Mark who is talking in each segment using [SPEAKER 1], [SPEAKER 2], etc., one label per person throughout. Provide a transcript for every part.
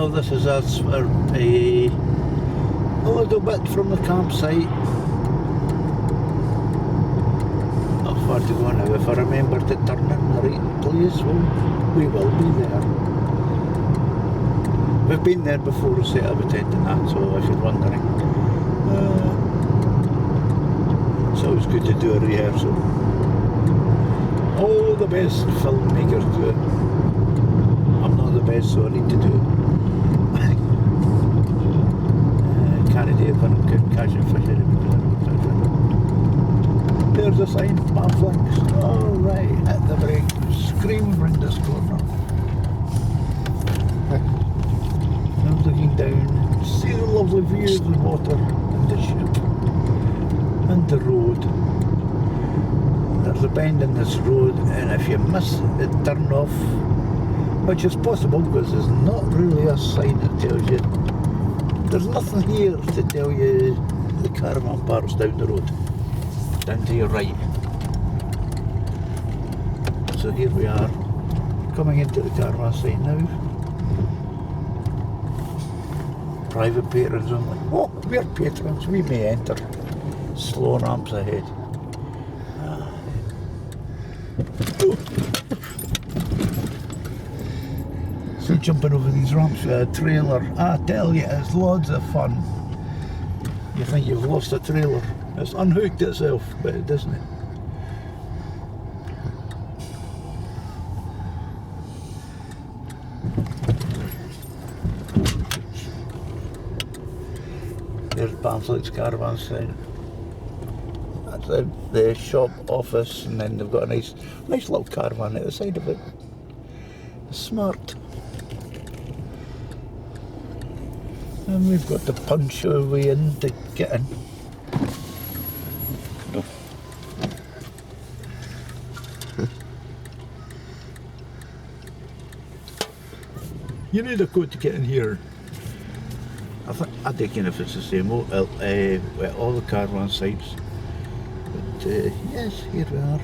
[SPEAKER 1] Well, this is us for a little bit from the campsite. Not far to go now. If I remember to turn in the right place, we will be there. We've been there before, set up a tent and that, so if you're wondering. It's always good to do a rehearsal. All the best filmmakers do it. I'm not the best, so I need to do it. Can't do it when I'm good catching fish anymore. There's a sign, Banff links. Alright, hit the brake, scream round this corner. I'm looking down, see the lovely views of the water and the ship and the road. There's a bend in this road, and if you miss it, turn off, which is possible because there's not really a sign that tells you. There's nothing here to tell you the caravan park's down the road, down to your right. So here we are, coming into the caravan site now. Private patrons only. Oh, we're patrons, we may enter. Slow ramps ahead. So jumping over these ramps with a trailer, I tell you, it's loads of fun. You think you've lost a trailer. It's unhooked itself, but it doesn't. There's Banff's caravan sign. That's the shop office, and then they've got a nice little caravan at the side of it. Smart. And we've got to punch our way in to get in. No. You need a code to get in here. I don't know if it's the same with all the caravan sites. But yes, here we are.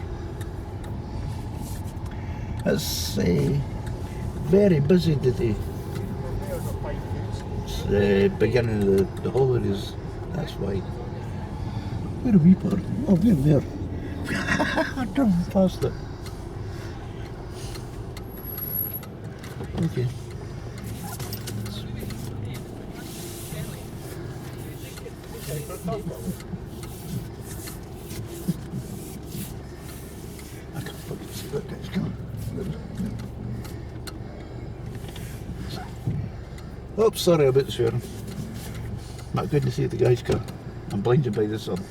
[SPEAKER 1] It's very busy today. It's the beginning of the holidays, that's why. Where are we parked? Oh, we're there. I drove past it. Okay. I can't fucking see that guy's coming. Oops, sorry about the swearing. Not good to see the guys come. I'm blinded by the sun.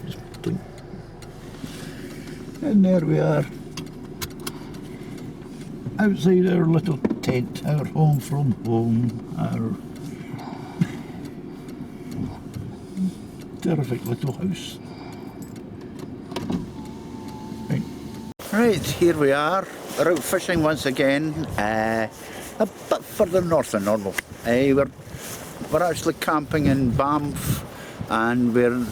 [SPEAKER 1] Just blink. And there we are. Outside our little tent, our home from home, our terrific little house. Right, here we are. We're out fishing once again. A bit further north than normal. We're actually camping in Banff, and we're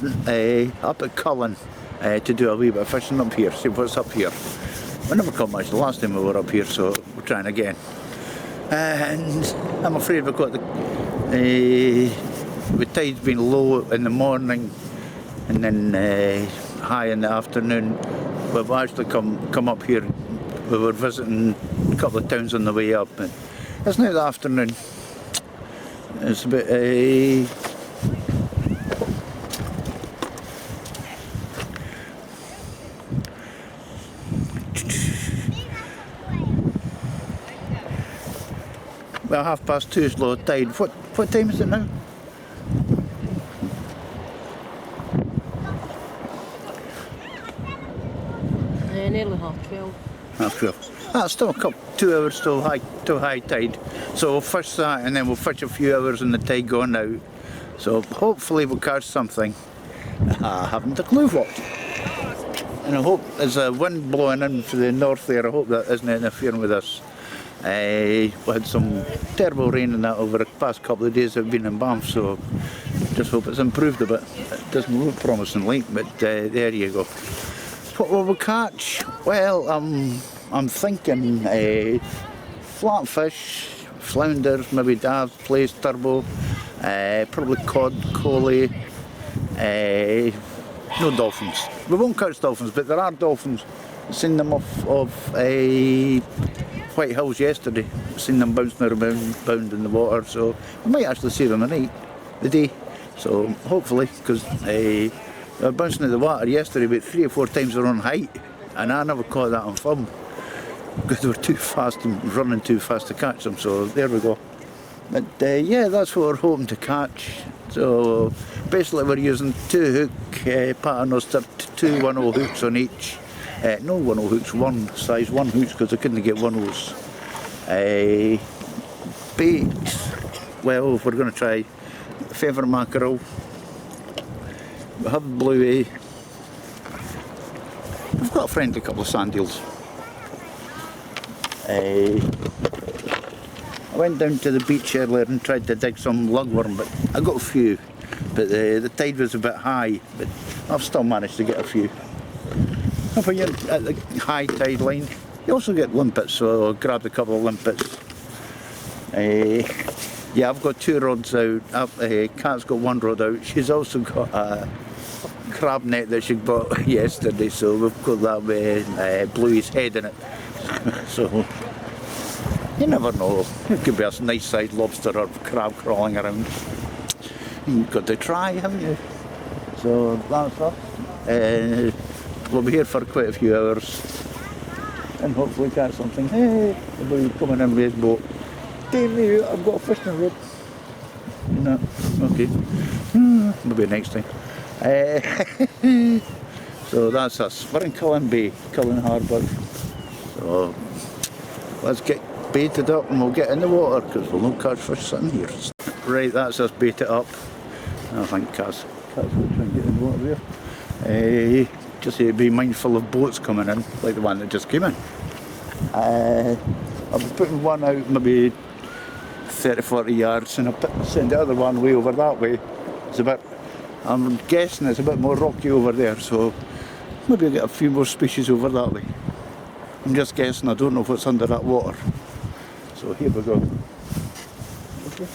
[SPEAKER 1] up at Cullen to do a wee bit of fishing up here, see what's up here. We never caught much the last time we were up here, so we're trying again. And I'm afraid we've got the tide's been low in the morning and then high in the afternoon. We've actually come up here. We were visiting a couple of towns on the way up. And it's now the afternoon. It's a bit well, 2:30 is low tide. What time is it now?
[SPEAKER 2] Nearly 12:30.
[SPEAKER 1] 12:30. That's still 2 hours till high tide. So we'll fish that, and then we'll fish a few hours in the tide going out. So hopefully we'll catch something. I haven't a clue what. And I hope there's a wind blowing in from the north there. I hope that isn't interfering with us. We had some terrible rain and that over the past couple of days I've been in Banff, so just hope it's improved a bit. It doesn't look promisingly, but there you go. What will we catch? Well, I'm thinking flatfish flounders, maybe dabs, plays, turbo, probably cod, coley, no dolphins. We won't catch dolphins, but there are dolphins. I've seen them off of Whitehills yesterday. I've seen them bouncing around in the water, so I might actually see them tonight, the day. So hopefully, because they were bouncing in the water yesterday about 3 or 4 times their own height, and I never caught that on film because they were too fast and running too fast to catch them. So there we go. But yeah, that's what we're hoping to catch. So basically we're using 2 hook paternoster, 2 1/0 hooks on each. No 1/0 hooks, one size 1 hooks, because I couldn't get 1/0s. Bait, well, we're going to try feather mackerel. We have bluey. We've got a friendly couple of sand eels. I went down to the beach earlier and tried to dig some lugworm, but I got a few. But the tide was a bit high, but I've still managed to get a few. And when you're at the high tide line, you also get limpets, so I grabbed a couple of limpets. Yeah, I've got 2 rods out. Kat's got 1 rod out. She's also got a crab net that she bought yesterday, so we've got that with Bluey's head in it. So you never know. It could be a nice sized lobster or crab crawling around. You've got to try, haven't you? So that's us. We'll be here for quite a few hours and hopefully catch something. Hey, everybody coming in with his boat. Damn me, I've got a fishing rod. No, okay. Maybe next time. So that's us. We're in Cullen Bay, Cullen Harbour. So let's get baited up and we'll get in the water because we'll not catch fish sitting here. Right, that's us baited up. I think Cat's going to try and get in the water there. Just to be mindful of boats coming in, like the one that just came in. I'll be putting one out maybe 30-40 yards and I'll send the other one way over that way. It's a bit, I'm guessing it's a bit more rocky over there, so maybe I'll get a few more species over that way. I'm just guessing, I don't know what's under that water. So here we go. Okay.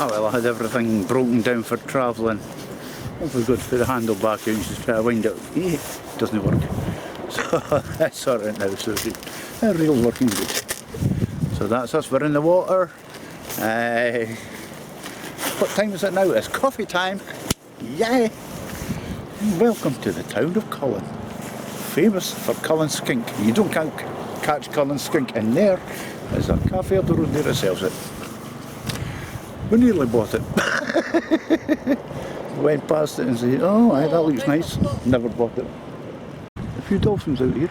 [SPEAKER 1] Oh well, I had everything broken down for travelling. If we go to put the handle back in and just try to wind it, it doesn't work. So I sort it now, so it's a real working good. So that's us, we're in the water. What time is it now? It's coffee time. Yay! Welcome to the town of Cullen. Famous for Cullen skink. You don't catch Cullen skink in there. There's a cafe up the road there that sells it. We nearly bought it. Went past it and said, oh, aye, that looks nice. Never bought it. A few dolphins out here.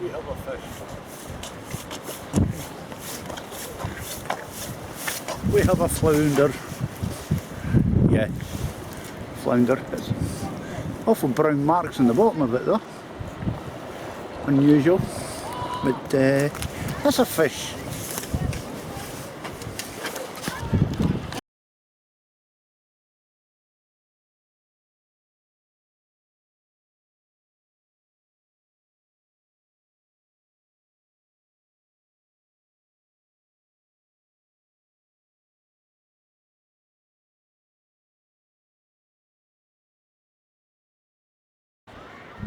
[SPEAKER 1] We have a fish. We have a flounder. Yeah, flounder. It's awful brown marks on the bottom of it though. Unusual. But that's a fish.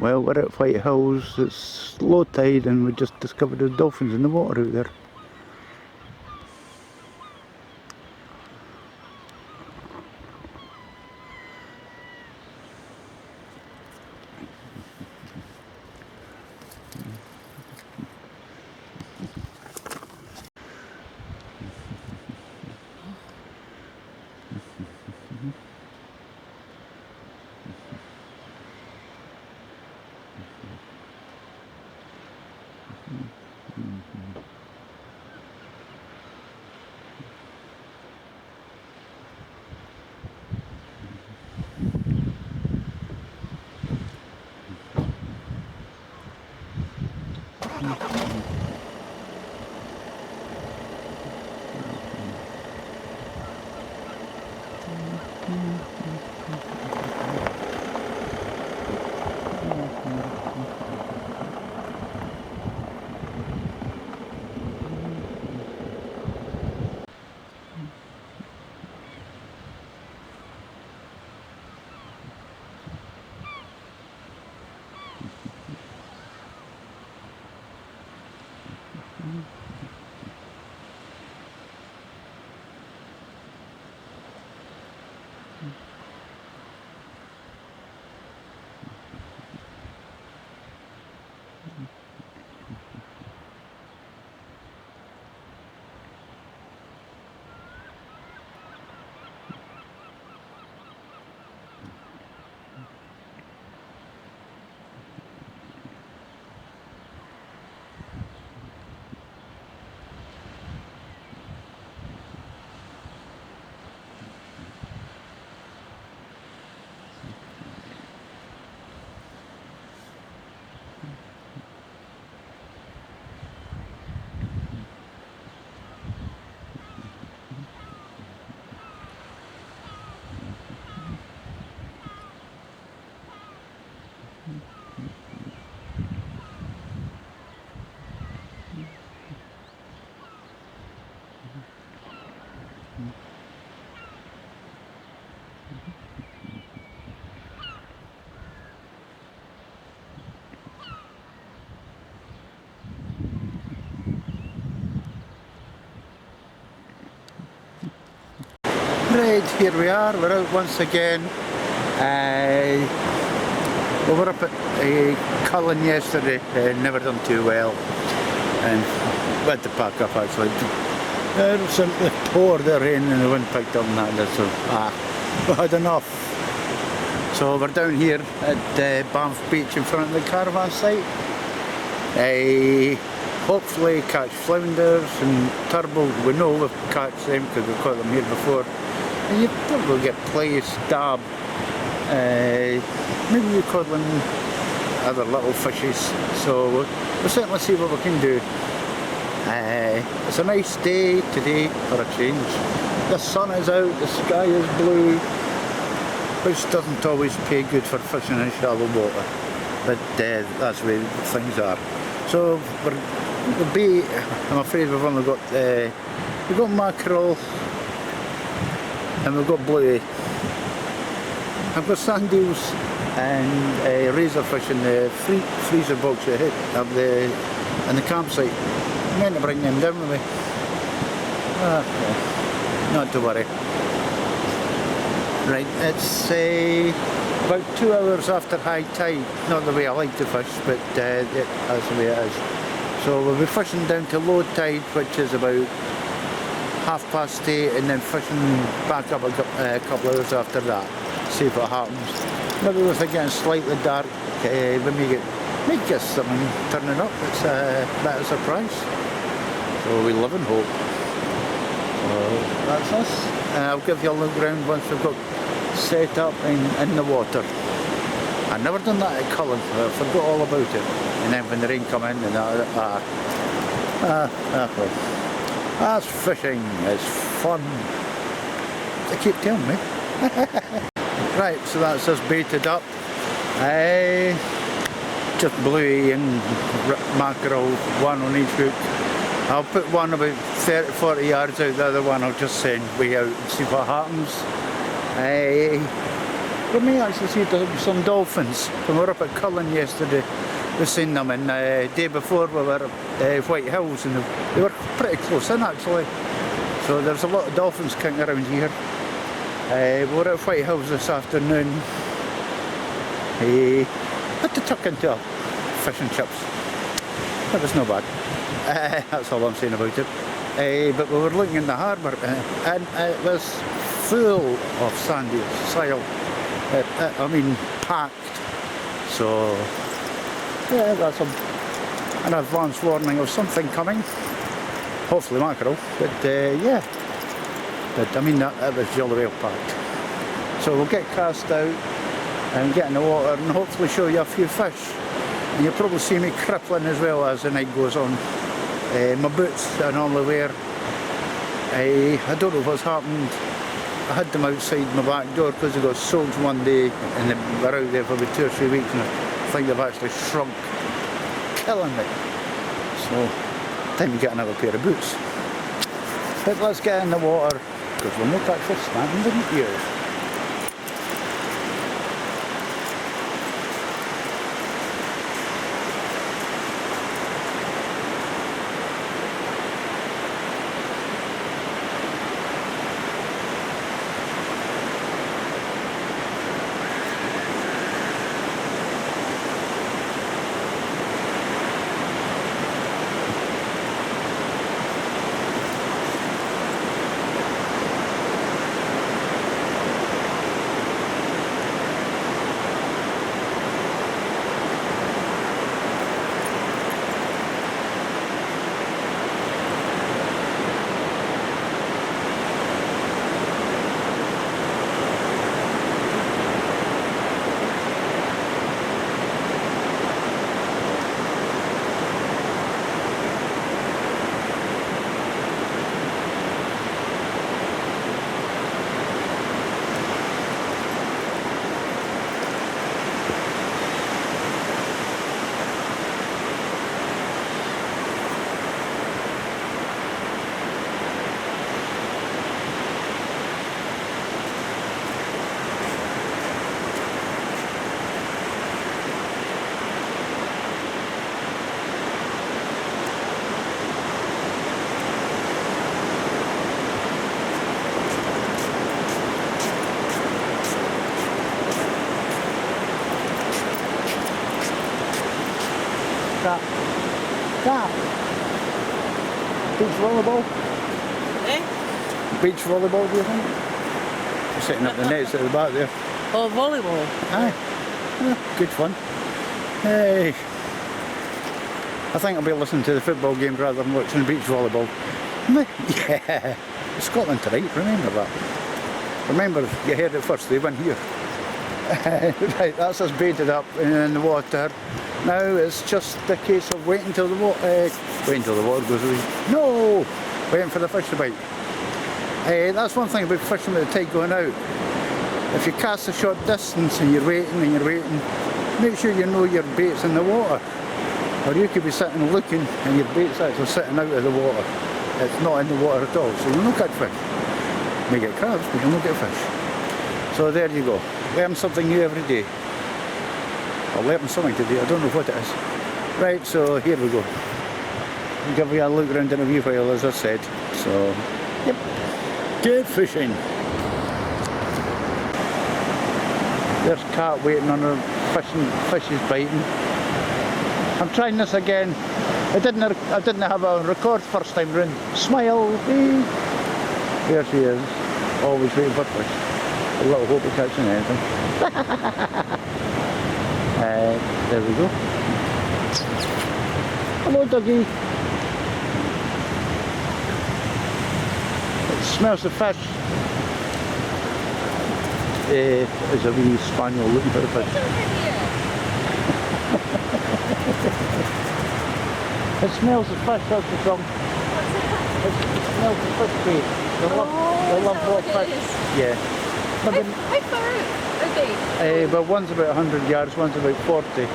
[SPEAKER 1] Well, we're at Whitehills, it's low tide and we just discovered there's dolphins in the water out there. Right, here we are, we're out once again. We were up at Cullen yesterday, never done too well, and we had to pack up actually. It simply poured the rain and the wind picked up and that, so we had enough. So we're down here at Banff beach in front of the caravan site. Hopefully catch flounders and turtle. We know we've catch them because we've caught them here before. And you probably get plaice, dab, maybe you caught them other little fishes. So we'll certainly see what we can do. It's a nice day today for a change. The sun is out, the sky is blue, which doesn't always pay good for fishing in shallow water, but that's the way things are. So the bait, I'm afraid we've only got we've got mackerel and we've got bluey. I've got sand eels and razorfish in the freezer box in the campsite. I meant to bring them down with me. Not to worry. Right, it's about 2 hours after high tide. Not the way I like to fish, but that's the way it is. So we'll be fishing down to low tide, which is about 8:30, and then fishing back up a couple of hours after that. See what happens. Maybe with it getting slightly dark, we may get something turning up. It's a bit of a surprise. So we live in hope. So that's us. I'll give you a look round once we've got set up in the water. I've never done that at Cullen, I forgot all about it. And then when the rain come in and that's fishing, it's fun. They keep telling me. Right, so that's us baited up. Just bluey and mackerel, one on each hook. I'll put one about 30-40 yards out, the other one I'll just send way out and see what happens. We may actually see some dolphins. When we were up at Cullen yesterday, we seen them, and the day before we were at Whitehills, and they were pretty close in actually. So there's a lot of dolphins kicking around here. We were at Whitehills this afternoon. Had to tuck into a fish and chips. That was no bad. That's all I'm saying about it. But we were looking in the harbour and it was full of sandy sail. I mean packed. So yeah, that's an advance warning of something coming. Hopefully mackerel, but yeah. But I mean that was jolly well packed. So we'll get cast out and get in the water and hopefully show you a few fish. And you'll probably see me crippling as well as the night goes on. My boots I normally wear, I don't know what's happened. I had them outside my back door because they got soaked one day and they were out there for about 2 or 3 weeks, and I think they've actually shrunk, killing me. So, time to get another pair of boots. But let's get in the water because we'll not actually standing here. volleyball?
[SPEAKER 2] Eh?
[SPEAKER 1] Beach volleyball, do you think? We're setting up the nets at the back there.
[SPEAKER 2] Oh, volleyball.
[SPEAKER 1] Aye. Yeah, good fun. Hey. I think I'll be listening to the football game rather than watching the beach volleyball. Yeah. Scotland tonight, remember that. Remember, you heard it first, they win here. Right, that's us baited up in the water. Now it's just a case of waiting till the water goes away. No! Waiting for the fish to bite. That's one thing about fishing with the tide going out. If you cast a short distance and you're waiting, make sure you know your bait's in the water. Or you could be sitting looking and your bait's actually sitting out of the water. It's not in the water at all, so you'll not catch fish. You may get crabs, but you'll not get fish. So there you go. Learn something new every day. I'll learn something today, I don't know what it is. Right, so here we go. I'll give you a look around in a wee while, as I said. So, yep. Good fishing. There's Cat waiting on her, fish is biting. I'm trying this again. I didn't have a record first time round. Smile, hey. There she is, always waiting for fish. A little hope of catching anything. There we go. Hello, doggy. It smells of fish. There's a wee spaniel looking for the fish. It smells of fish, that's the problem. It smells of fish bait. They love raw fish. Yeah.
[SPEAKER 2] How far out are they?
[SPEAKER 1] Well, one's about 100 yards, one's about 40.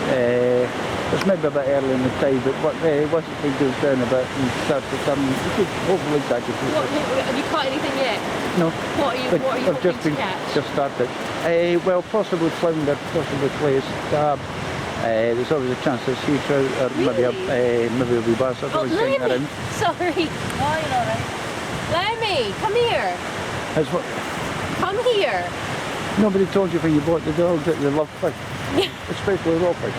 [SPEAKER 2] Oh,
[SPEAKER 1] It's maybe a bit early in the tide, but once the tide goes down a bit and starts to come, you could hopefully catch a few fish.
[SPEAKER 2] Have you caught anything yet?
[SPEAKER 1] No.
[SPEAKER 2] What are you hoping to catch?
[SPEAKER 1] Just started. Well, possibly flounder, possibly clays, stab. There's always a chance of sea trout or maybe a wee bass.
[SPEAKER 2] Oh, Lemmy! Sorry. Oh, you're alright. Lemmy, come here. Come here.
[SPEAKER 1] Nobody told you when you bought the dog that they love fish.
[SPEAKER 2] Yeah.
[SPEAKER 1] Especially raw fish.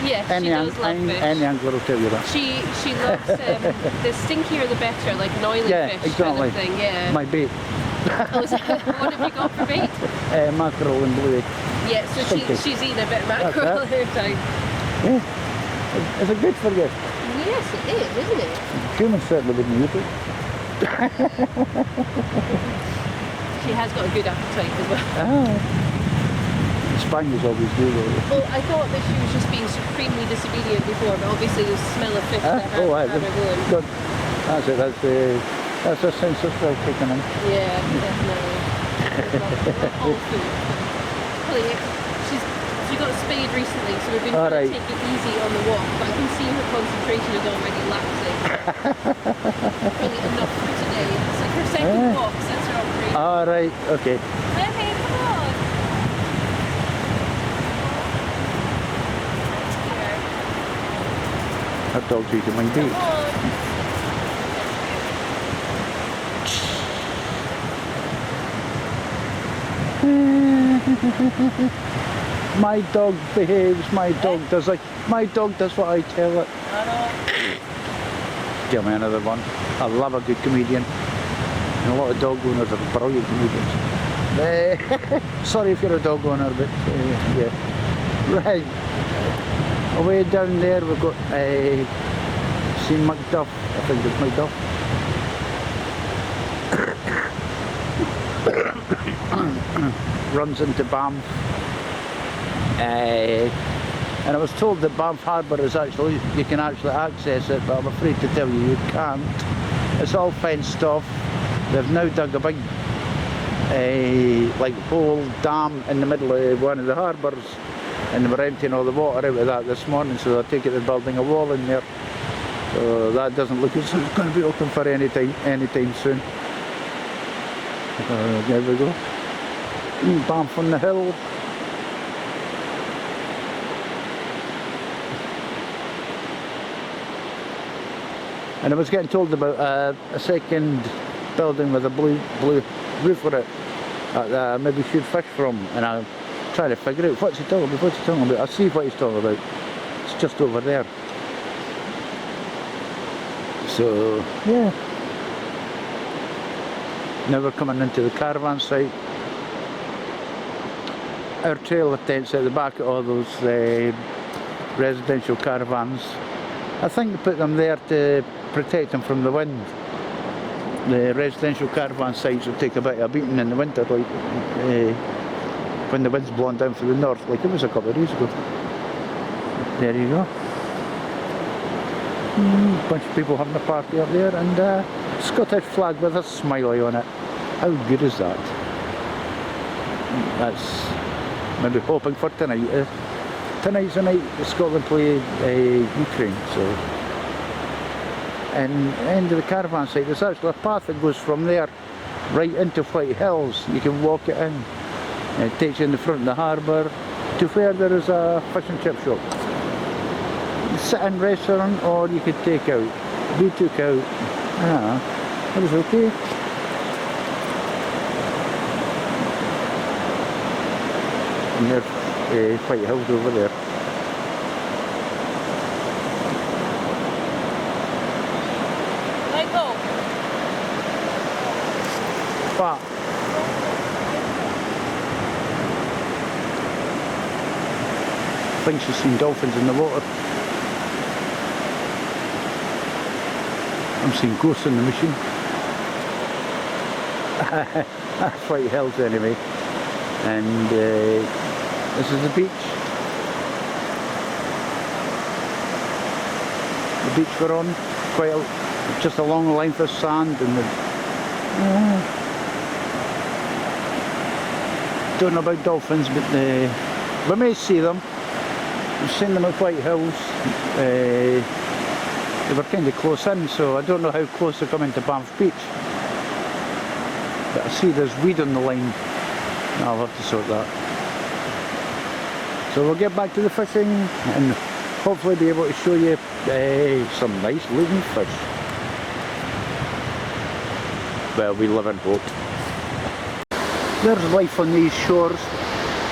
[SPEAKER 2] Yeah, she does love fish.
[SPEAKER 1] Any angler will tell you that.
[SPEAKER 2] She loves the stinkier the better, like an oily fish
[SPEAKER 1] exactly.
[SPEAKER 2] kind of thing. Yeah.
[SPEAKER 1] My bait.
[SPEAKER 2] Oh, what have you got for bait?
[SPEAKER 1] Mackerel and bluey.
[SPEAKER 2] Yeah, so she's eating a bit of mackerel at her time.
[SPEAKER 1] Yeah. Is it good for you?
[SPEAKER 2] Yes, it is, isn't it?
[SPEAKER 1] Humans certainly wouldn't eat it.
[SPEAKER 2] She has got a good appetite as well.
[SPEAKER 1] Spaniels always do though.
[SPEAKER 2] Well, I thought that she was just being supremely disobedient before, but obviously the smell of fish that had her going.
[SPEAKER 1] Good. That's it, that's a sense of smell kicking in.
[SPEAKER 2] Yeah, definitely. All food. She got spayed recently, so we've been trying to take it easy on the walk, but I can see her concentration is already lapsing. Probably enough for today. It's like her second walk since her operation.
[SPEAKER 1] Alright, okay.
[SPEAKER 2] Lemmy, come on!
[SPEAKER 1] That dog's eating my bait. My dog behaves, my dog does what I tell it. Give me another one. I love a good comedian. And a lot of dog owners are brilliant comedians. Sorry if you're a dog owner, but yeah. Right. Away down there we've got see Macduff. I think it's Macduff. Runs into Banff. And I was told that Banff harbour is actually, you can actually access it, but I'm afraid to tell you can't. It's all fenced off. They've now dug a big like whole dam in the middle of one of the harbours, and they were emptying all the water out of that this morning, so I take it they're building a wall in there. So that doesn't look as if it's going to be open for any time soon. There we go. Banff on the hill. And I was getting told about a second building with a blue roof on it that maybe should fish from, and I'm trying to figure out what's he talking about. I'll see what he's talking about. It's just over there. So yeah, now we're coming into the caravan site. Our trailer tents at the back of all those residential caravans. I think they put them there to protect them from the wind. The residential caravan sites will take a bit of a beating in the winter, like when the wind's blowing down from the north, like it was a couple of days ago. There you go. Bunch of people having a party up there, and Scottish flag with a smiley on it. How good is that? That's maybe hoping for tonight. Tonight's the night Scotland play Ukraine, so. And end of the caravan site, there's actually a path that goes from there right into Whitehills. You can walk it in. And it takes you in the front of the harbour to where there is a fish and chip shop. Sit-in restaurant, or you could take out. We took out. It was okay. And there's Whitehills over there.
[SPEAKER 2] Michael!
[SPEAKER 1] But I think she's seen dolphins in the water. I'm seeing ghosts in the machine. That's Whitehills anyway. And this is the beach. The beach we're on, just a long length of sand, and don't know about dolphins, but we may see them. We've seen them at Whitehills. They were kind of close in, so I don't know how close they're coming to Banff Beach. But I see there's weed on the line. I'll have to sort that. So we'll get back to the fishing and hopefully be able to show you some nice looking fish. Well, we live in hope. There's life on these shores.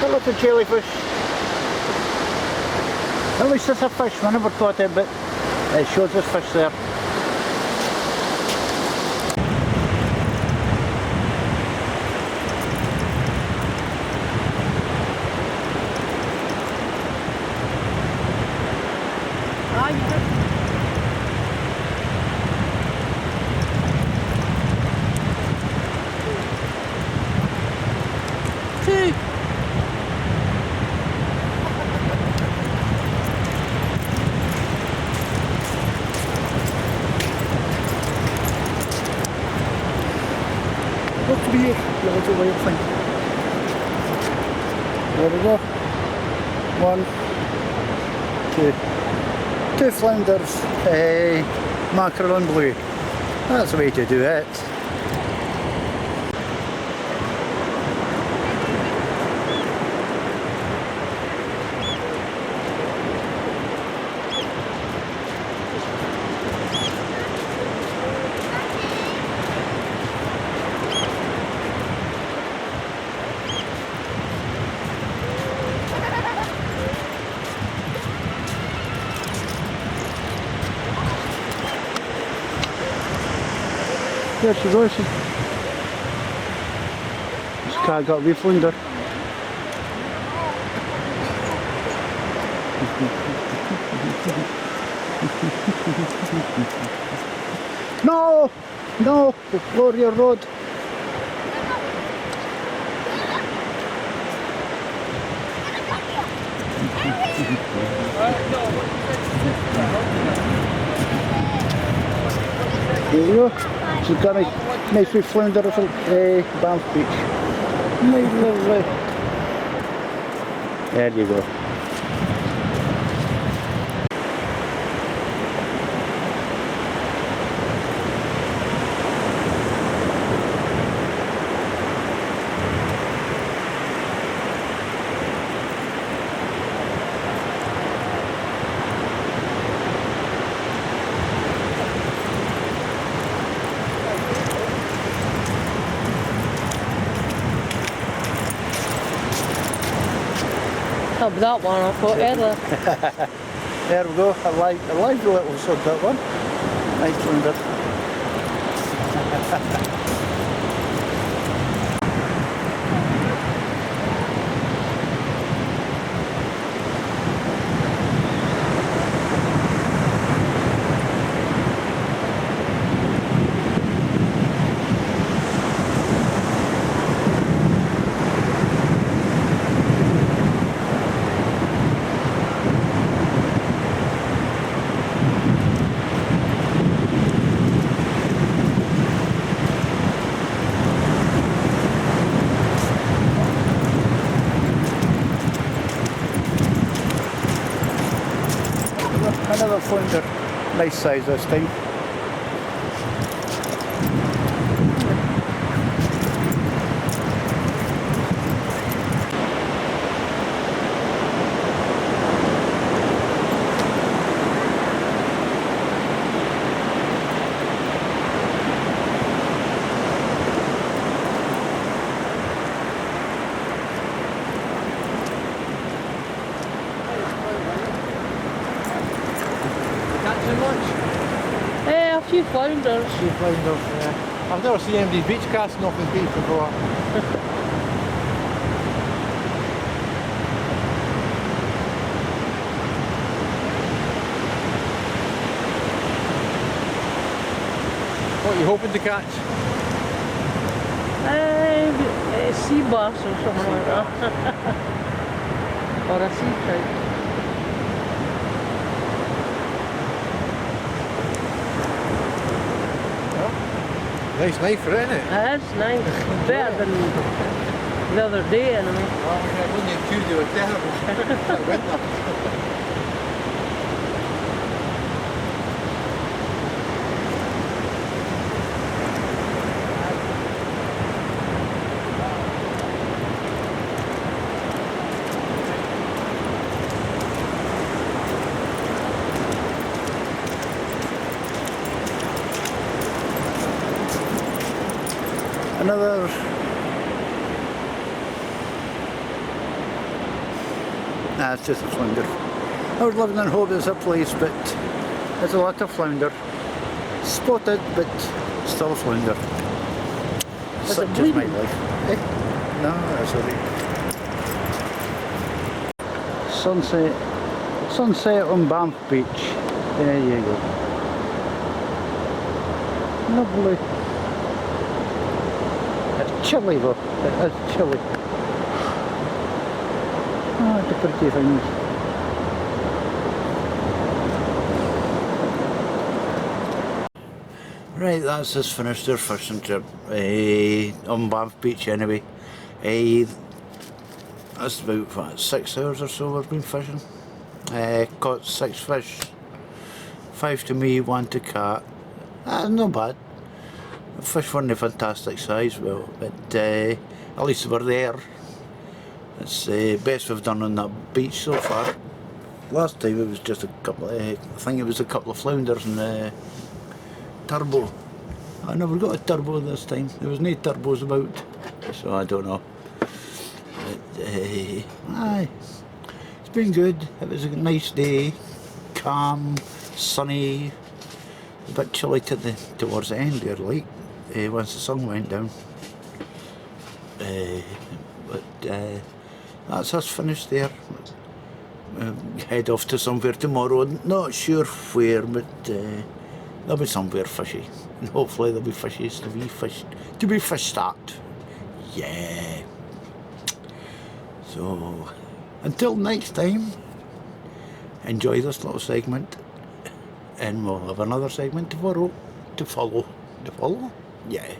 [SPEAKER 1] A lot of jellyfish. At least it's a fish. I never caught it, but it shows us fish there.
[SPEAKER 2] Two!
[SPEAKER 1] Look to be here, the little whale thing. There we go. 1, 2. 2 flounders, mackerel and blue. That's the way to do it. There she goes. This car got a wee flounder. No! No! Gloria Road. There you go. She's got a nice wee flounder of Banff Beach. Nice, lovely. There you go.
[SPEAKER 2] Oh, but that one I caught earlier.
[SPEAKER 1] There we go, a live little sod, that one. Nice flounder. Another flounder, nice size this time.
[SPEAKER 2] A few flounders.
[SPEAKER 3] Few flounders, yeah. I've never seen anybody beach casting off the beach before. What are you hoping to catch?
[SPEAKER 2] A sea bass or something like that. Or a sea trout.
[SPEAKER 3] Nice knife for it, isn't it?
[SPEAKER 2] That's nice. Better than the other day, anyway.
[SPEAKER 3] Oh, yeah, Monday and Tuesday were terrible. Winter.
[SPEAKER 1] Another it's just a flounder. I was living in hope it's a place, but there's a lot of flounder. Spotted, but still a flounder. Such is my life. Eh? No, that's alright. Sunset on Banff Beach. There you go. Lovely. It's chilly though, it is chilly. Oh, it's a pretty things. Right, that's us finished our fishing trip on Banff Beach anyway. That's about what, 6 hours or so we've been fishing. Caught 6 fish, 5 to me, 1 to Cat. Not bad. The fish weren't a fantastic size, well, but at least they were there. It's the best we've done on that beach so far. Last time it was just a couple of, I think it was a couple of flounders and a turbo. I never got a turbo this time. There was no turbos about, so I don't know. But aye, it's been good. It was a nice day, calm, sunny, a bit chilly towards the end there, like once the sun went down. But that's us finished there. Head off to somewhere tomorrow. Not sure where, but there'll be somewhere fishy, and hopefully there'll be fishies to be fished at. Yeah. So until next time, enjoy this little segment, and we'll have another segment tomorrow to follow. Yeah.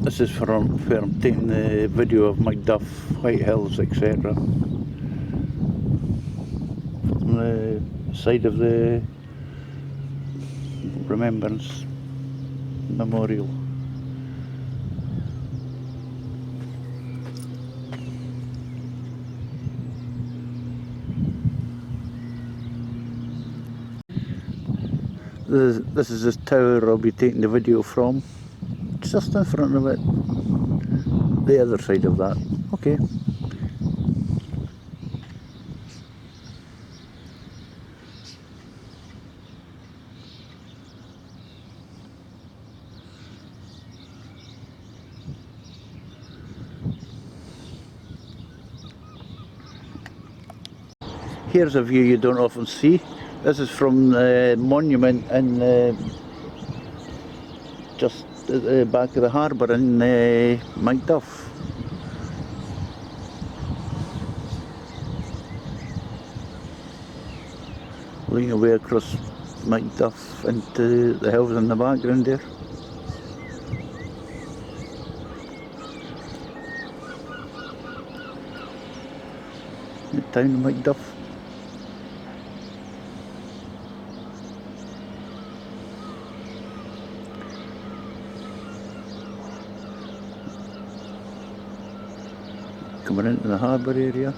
[SPEAKER 1] This is where I'm taking the video of Macduff, Whitehills, etc. From the side of the Remembrance Memorial. This is the tower I'll be taking the video from. Just in front of it. The other side of that. Okay. Here's a view you don't often see. This is from the monument in just at the back of the harbour in Macduff. Looking away across Macduff into the hills in the background there. The town of Macduff. Coming into the harbour area.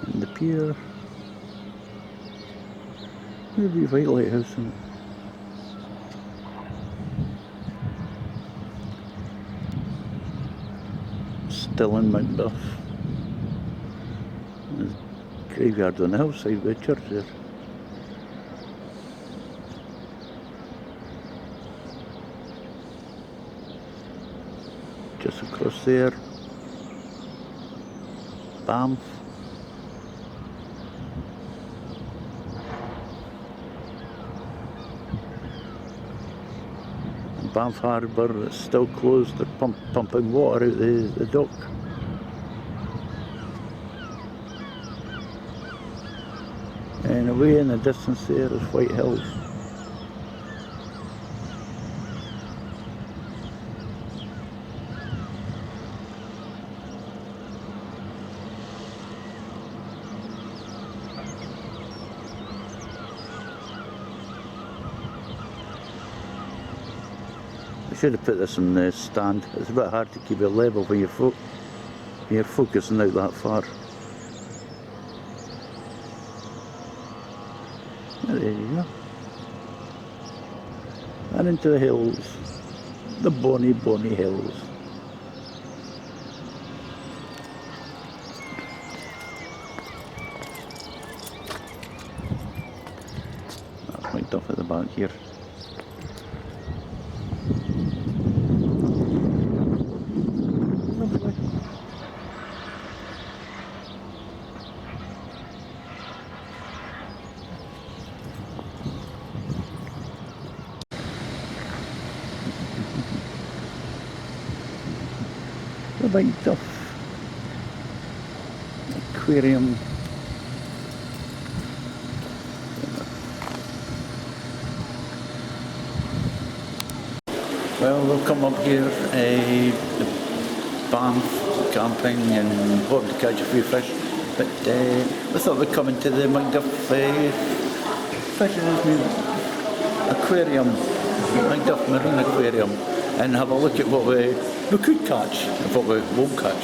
[SPEAKER 1] And the pier. Maybe Whitehills in it. Still in Macduff. There's a graveyard on the hillside with a church there. Just across there, Banff. Banff harbour is still closed. They're pumping water out the dock. And away in the distance there is Whitehills. I should have put this in the stand. It's a bit hard to keep it level when you're focusing out that far. There you go. And into the hills. The bonny, bonny hills. That's Macduff at the back here. The Macduff aquarium. Well, we'll come up here, the Banff camping and hoping to catch a few fish, but we thought we'd come into the Macduff aquarium, Macduff Marine Aquarium, and have a look at what we could catch and what we won't catch.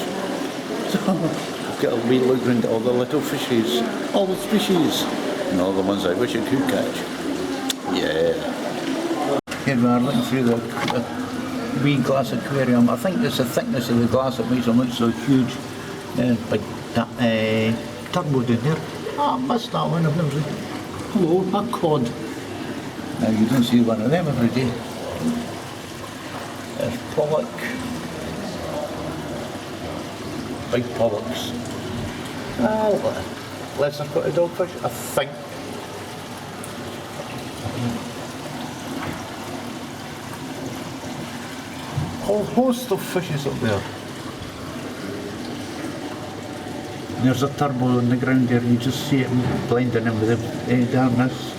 [SPEAKER 1] So we've got a wee look around all the little fishes, all the species, and all the ones I wish I could catch. Yeah. Here we are looking through the wee glass aquarium. I think it's the thickness of the glass that makes them look so huge. Big turbo down there. Ah, I missed that one. I've never seen. Hello, a cod. Now you don't see one of them every day. There's pollock. Big pollocks. Lesser footed dogfish, I think. whole host of fishes up there. There's a turbo on the ground there, you just see it blending in with the darkness.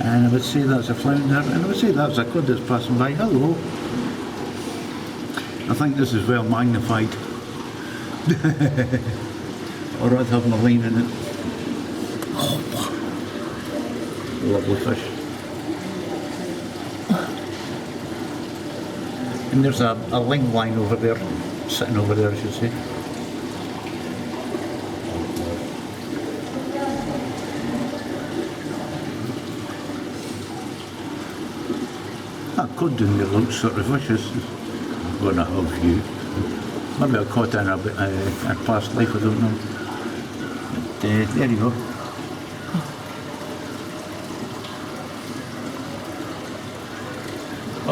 [SPEAKER 1] And I would say that's a flounder, and I would say that's a cod that's passing by. Hello. I think this is well magnified. Or I'd have my line in it. Lovely fish. And there's a ling line over there, sitting over there I should say. That cod down there looks sort of vicious. I'm going to have you. Maybe I caught in a past life, I don't know. But there you go.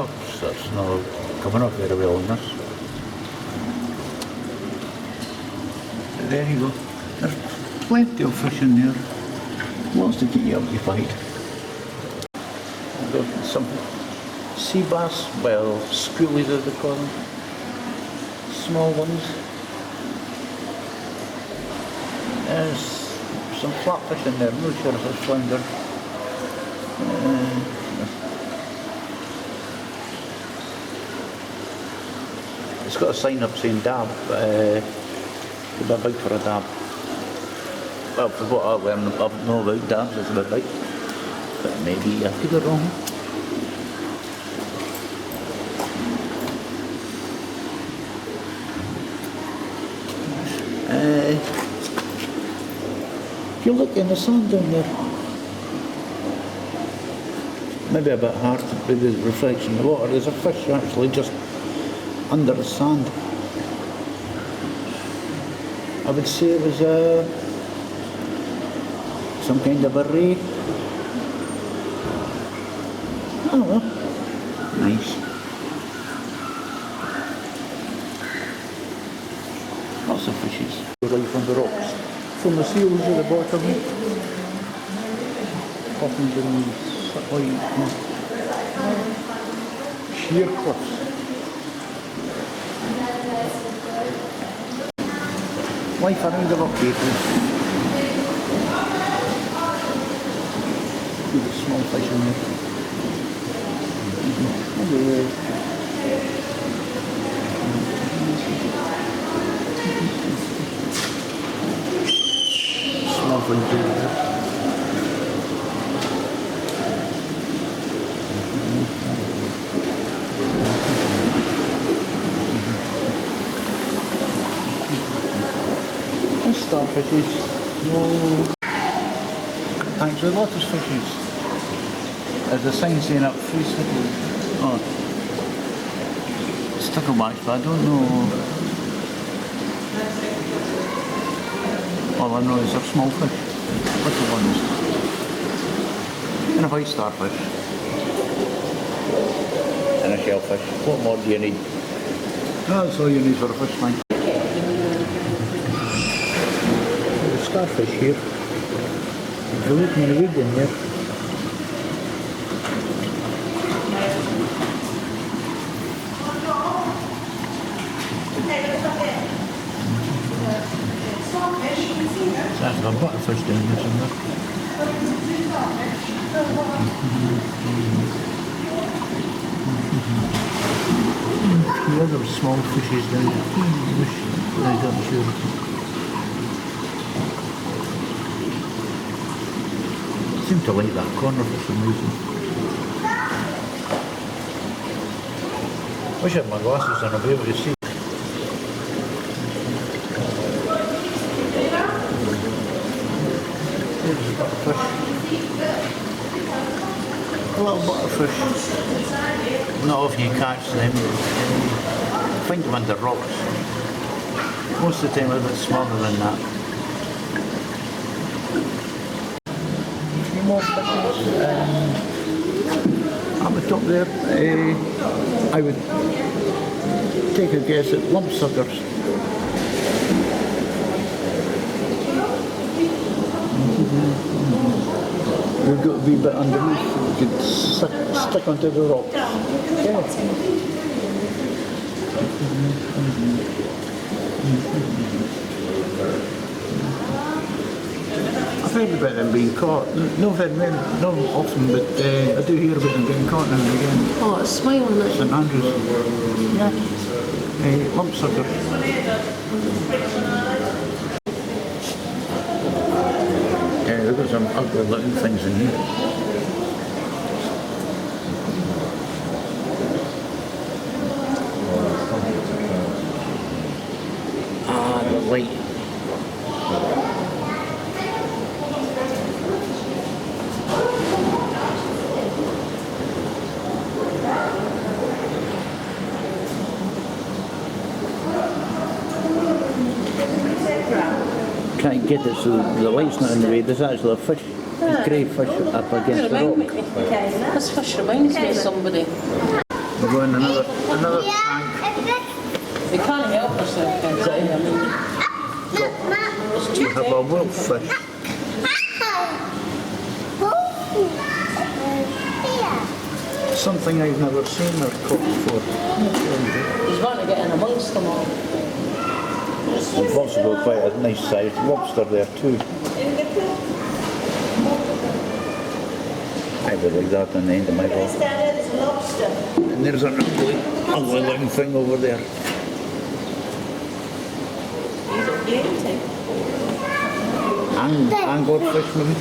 [SPEAKER 1] Oops, that's not coming up very well on this. There you go. There's plenty of fish in there. Lots to keep you occupied. Got some sea bass, well, schoolies as they call them. Small ones. There's some flatfish in there, I'm not sure if it's flounder. It's got a sign up saying dab, but could be big for a dab. Well, for what I learned, I know about dabs, it's a bit big. But maybe I could be wrong. If you look in the sand down there, maybe a bit hard with the reflection of the water, there's a fish actually just under the sand. I would say it was some kind of a ray. I don't know. Nice. Lots of fishes. Life on the rocks. From the seals at the bottom. Dolphins in white sheer cliffs. Life around the rock caves. Look at the small fish in there. Small fish in there. Starfishes. No. Actually, lotus fishes. There's a sign saying up free stickle. Oh. Sticklebacks, but I don't know. All I know is they're small fish. Little ones. And a white starfish. And a shellfish. What more do you need? That's all you need for a fish tank. Starfish here. If you look in the wood in there. There's a butterfish down there somewhere. The other small fishes down there. I'm not sure. I seem to like that corner for some reason. Wish I had my glasses on, I'll be able to see. There's a butterfish. A little butterfish. Not often you catch them. Find them under rocks. Most of the time a bit smaller than that. More fishes at the top there. I would take a guess at lump suckers. We've got a wee bit underneath, we could stick onto the rocks. Yeah. I've heard about them being caught. No very many, not often, but I do hear about them being caught now and again.
[SPEAKER 2] Oh, it's smiling at you.
[SPEAKER 1] St Andrews. Yeah. Lump sucker. Yeah, look at some ugly looking things in here. Ah, the light. Can't get it so the light's not in the way. There's actually a fish, a grey fish up against the rock.
[SPEAKER 2] This fish reminds me of somebody.
[SPEAKER 1] We're going another tank.
[SPEAKER 2] We can't help ourselves, can we? I mean, it's
[SPEAKER 1] We
[SPEAKER 2] too
[SPEAKER 1] have a wolf fish. Something I've never seen or caught before.
[SPEAKER 2] He's wanting to get in amongst them all.
[SPEAKER 1] There's also quite a nice sized lobster there too. I would like that on the end of my rope. And there's an ugly looking thing over there. Anglerfish maybe?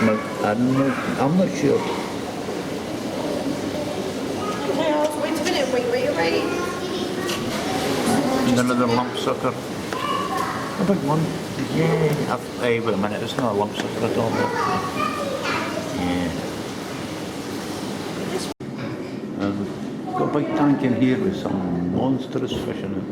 [SPEAKER 1] No, I don't know. I'm not sure.
[SPEAKER 4] Wait a minute, wait, are you ready?
[SPEAKER 1] And another lump sucker. A big one. Yeah. Hey, wait a minute, it's not a lump sucker at all. Yeah. Got a big tank in here with some monstrous fish in it.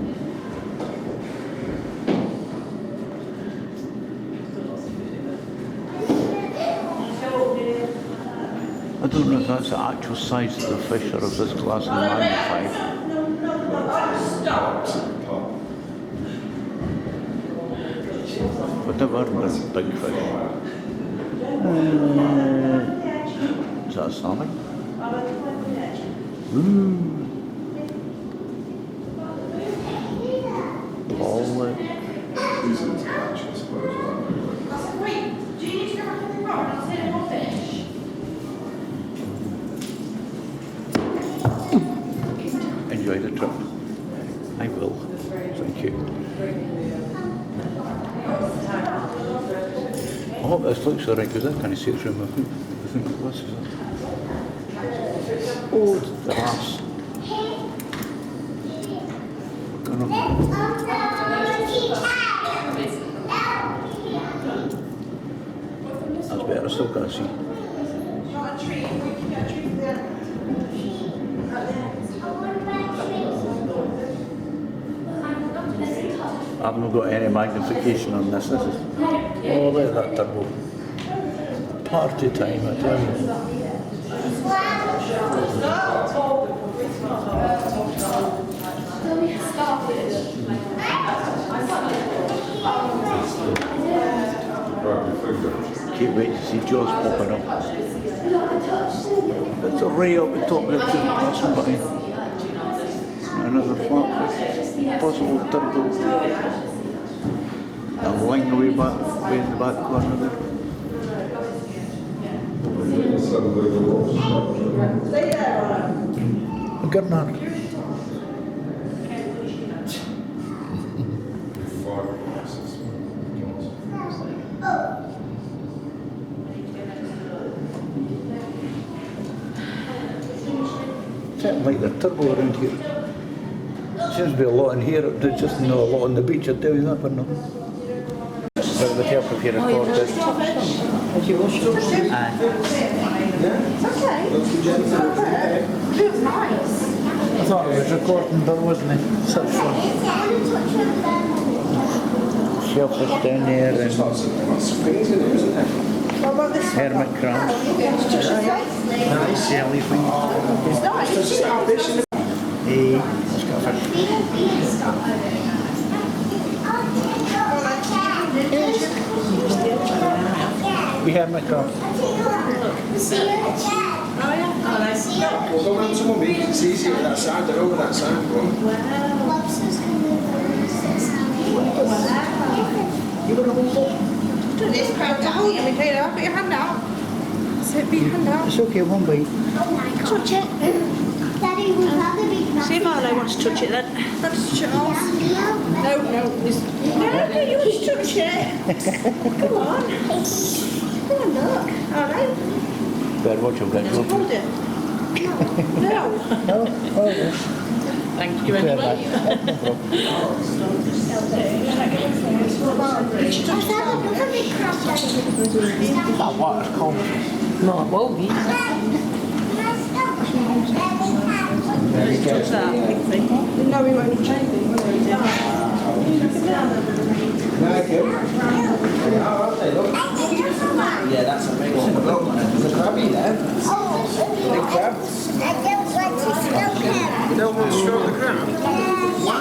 [SPEAKER 1] I don't know if that's the actual size of the fish or if this glass is magnified. But never heard of this big fish. Is that a salmon? Pollock.
[SPEAKER 4] Wait, do you need to go back on the rock? I'll say more fish.
[SPEAKER 1] Enjoy the trip. I will. Thank you. I hope this looks alright because I can't see it through my hoop. I think this is it. Oh, it's the ass. That's better, I still can't see. I haven't got any magnification on this. This is, oh, look at that turbo. Party time, I tell you. Can't wait to see Jaws popping up. It's a ray up the top there too, passing by. Another flatfish, possible turtle. And lying away back, way in the back corner there. A gurnard. Something like the turbo around here. Seems to be a lot in here, there's just not a lot on the beach, I'll tell you that, but no. So the help if you record this.
[SPEAKER 4] It's okay. It's nice.
[SPEAKER 1] I thought I was recording, but wasn't it? Such fun. Shellfish down there and hermit crabs. Jellyfish.
[SPEAKER 4] It's nice.
[SPEAKER 1] Hey, let's go fish. We hermit crabs.
[SPEAKER 4] Oh yeah.
[SPEAKER 5] Well, go round to mummy, it's easier with that side, they're over that side. Go on.
[SPEAKER 6] Lobsters can live over 6 hours.
[SPEAKER 4] Do this crowd down. Michaela, put your hand out. That's it, put your hand out.
[SPEAKER 3] It's okay, one bite.
[SPEAKER 6] Touch it. Daddy, we'd rather be
[SPEAKER 4] See if Arlo wants to touch it then. Let's touch it off. No, no. No, you want to touch it. Come on. Come on, look. Arlo.
[SPEAKER 3] Better watch your gut.
[SPEAKER 4] Hold it. No.
[SPEAKER 3] No? Oh, yes.
[SPEAKER 2] Thank you anyway.
[SPEAKER 6] I've had another big crab, Daddy.
[SPEAKER 3] That water's cold.
[SPEAKER 2] No, it won't be.
[SPEAKER 3] Very good.
[SPEAKER 2] Touch that big thing.
[SPEAKER 4] No, we won't change it.
[SPEAKER 5] Yeah, that's amazing. Look, there's a crabby there. Big crab.
[SPEAKER 6] I don't want to stroke him.
[SPEAKER 5] You don't want to stroke the crab? Why?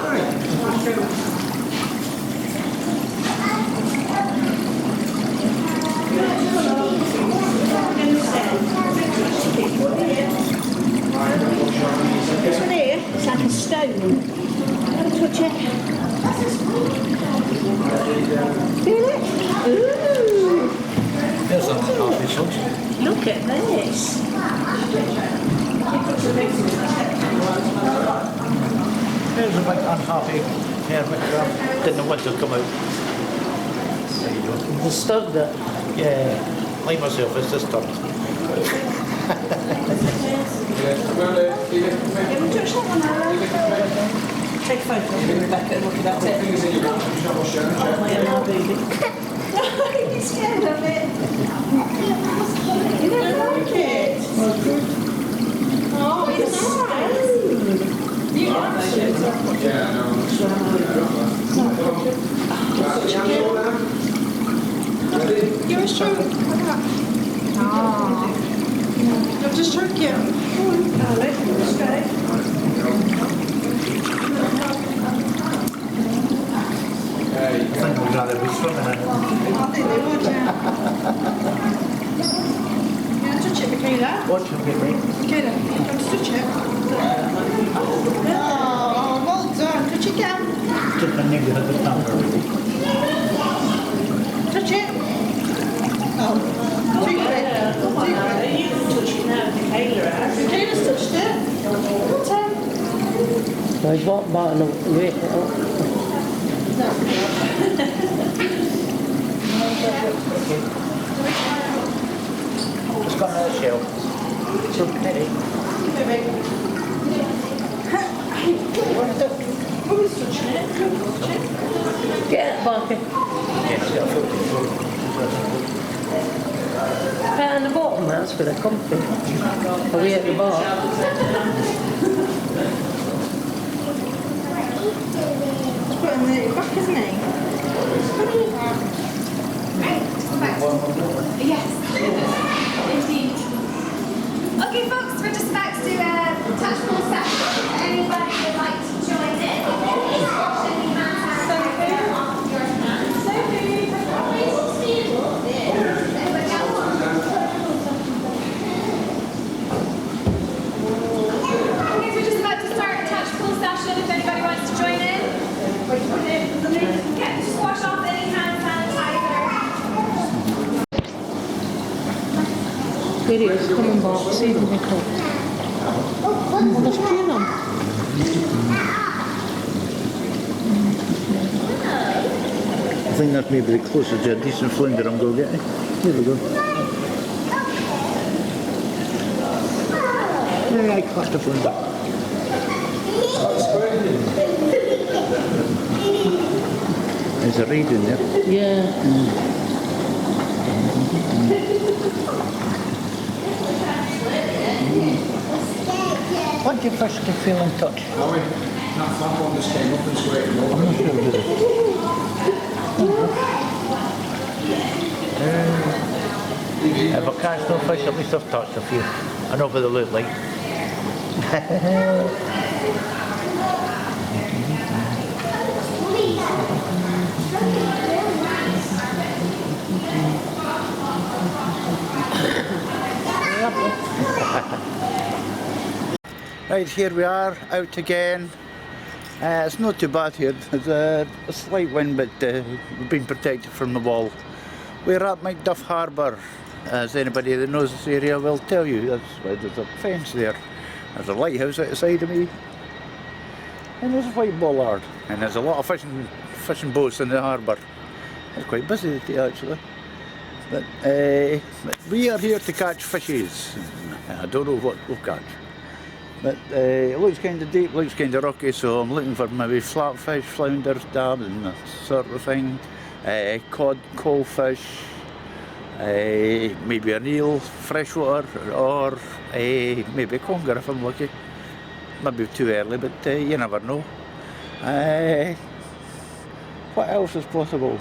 [SPEAKER 4] This one here, it's like a stone. Don't touch it. Feel it? Ooh.
[SPEAKER 3] There's some coffee sauce.
[SPEAKER 4] Look at this.
[SPEAKER 3] There's a big unhappy hermit crab. Didn't want to come out. There you go.
[SPEAKER 2] The stuck that.
[SPEAKER 3] Yeah, like myself, it's just stuck.
[SPEAKER 4] You haven't touched that one, Arlo. Take a photo of Rebecca and look at that tip. You're scared of it. You don't like it. Oh, it's nice. You like it.
[SPEAKER 5] Yeah, I know.
[SPEAKER 4] Give us a stroke. Look at that. I'll just stroke you. Go on, Arlo. Let's go.
[SPEAKER 3] I think we'd rather be swimming in it.
[SPEAKER 4] I think they would, yeah. Yeah, touch it, Michaela.
[SPEAKER 3] Watch him get right.
[SPEAKER 4] Michaela, come to touch it. Oh, well done. Touch it again.
[SPEAKER 3] Just a nigger at the top already.
[SPEAKER 4] Touch it. Oh. Too quick. Too quick.
[SPEAKER 2] You can touch it now, Michaela has.
[SPEAKER 4] Michaela's touched it. Good time.
[SPEAKER 2] No, he's not biting the weight.
[SPEAKER 3] It's got another shell. So pretty.
[SPEAKER 4] Who's touching it?
[SPEAKER 2] Get it, Barker.
[SPEAKER 3] Yeah, it's got a foot.
[SPEAKER 2] Put it on the bottom, that's where they're comfy. Are we at the bar?
[SPEAKER 4] Put it in the back, isn't he?
[SPEAKER 7] Yes, indeed. Okay, folks, we're just about to do a touch pool session. Anybody would like to join in? Okay, so we're just about to start a touch pool session. If anybody wants to join in, yeah, just wash off any hand sanitizer.
[SPEAKER 2] Videos coming back, see if we can come. Oh, there's two of them.
[SPEAKER 1] I think that's maybe the closest to a decent flounder I'm going to get. Here we go. Yeah, I caught a flounder. There's a reed in there.
[SPEAKER 2] Yeah.
[SPEAKER 3] What do you first feel in touch?
[SPEAKER 5] That fat one just came up and squirted over.
[SPEAKER 3] If I catch no fish, at least I've touched a few. I know what they look like.
[SPEAKER 1] Right, here we are, out again. It's not too bad here. There's a slight wind, but we've been protected from the wall. We're at Macduff Harbour. As anybody that knows this area will tell you, that's why there's a fence there. There's a lighthouse at the side of me. And there's a white bollard. And there's a lot of fishing boats in the harbour. It's quite busy today actually. But we are here to catch fishes. I don't know what we'll catch. But it looks kind of deep, looks kind of rocky, so I'm looking for maybe flatfish, flounders, dabs and that sort of thing. Cod, coalfish, maybe an eel, freshwater, or maybe a conger if I'm lucky. Maybe too early, but you never know. What else is possible?